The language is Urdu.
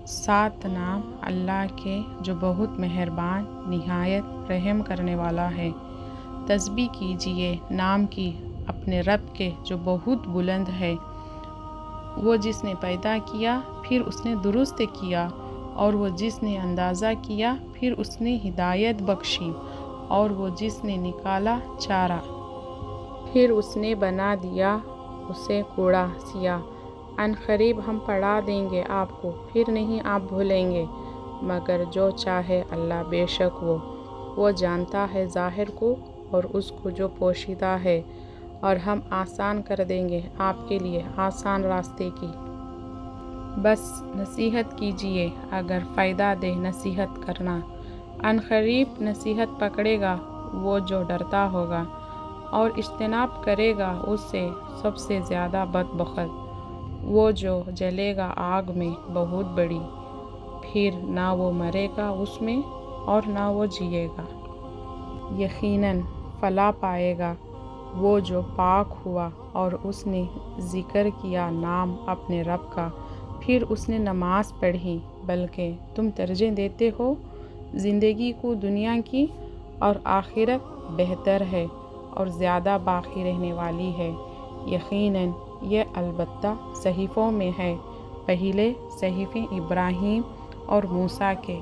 سات نام اللہ کے جو بہت مہربان نہایت رحم کرنے والا ہے۔ تسبیح کیجئے نام کی اپنے رب کے جو بہت بلند ہے۔ وہ جس نے پیدا کیا پھر اس نے درست کیا، اور وہ جس نے اندازہ کیا پھر اس نے ہدایت بخشی، اور وہ جس نے نکالا چارہ پھر اس نے بنا دیا اسے کوڑا سیاہ۔ عن قریب ہم پڑھا دیں گے آپ کو، پھر نہیں آپ بھولیں گے، مگر جو چاہے اللہ بے شک وہ جانتا ہے ظاہر کو اور اس کو جو پوشیدہ ہے، اور ہم آسان کر دیں گے آپ کے لیے آسان راستے کی۔ بس نصیحت کیجئے اگر فائدہ دے نصیحت کرنا۔ عن قریب نصیحت پکڑے گا وہ جو ڈرتا ہوگا، اور اجتناب کرے گا اس سے سب سے زیادہ بدبخت، وہ جو جلے گا آگ میں بہت بڑی، پھر نہ وہ مرے گا اس میں اور نہ وہ جیے گا۔ یقیناً فلاح پائے گا وہ جو پاک ہوا اور اس نے ذکر کیا نام اپنے رب کا، پھر اس نے نماز پڑھی۔ بلکہ تم ترجیح دیتے ہو زندگی کو دنیا کی، اور آخرت بہتر ہے اور زیادہ باقی رہنے والی ہے۔ یقیناً یہ البتہ صحیفوں میں ہے، پہلے صحیفے ابراہیم اور موسیٰ کے۔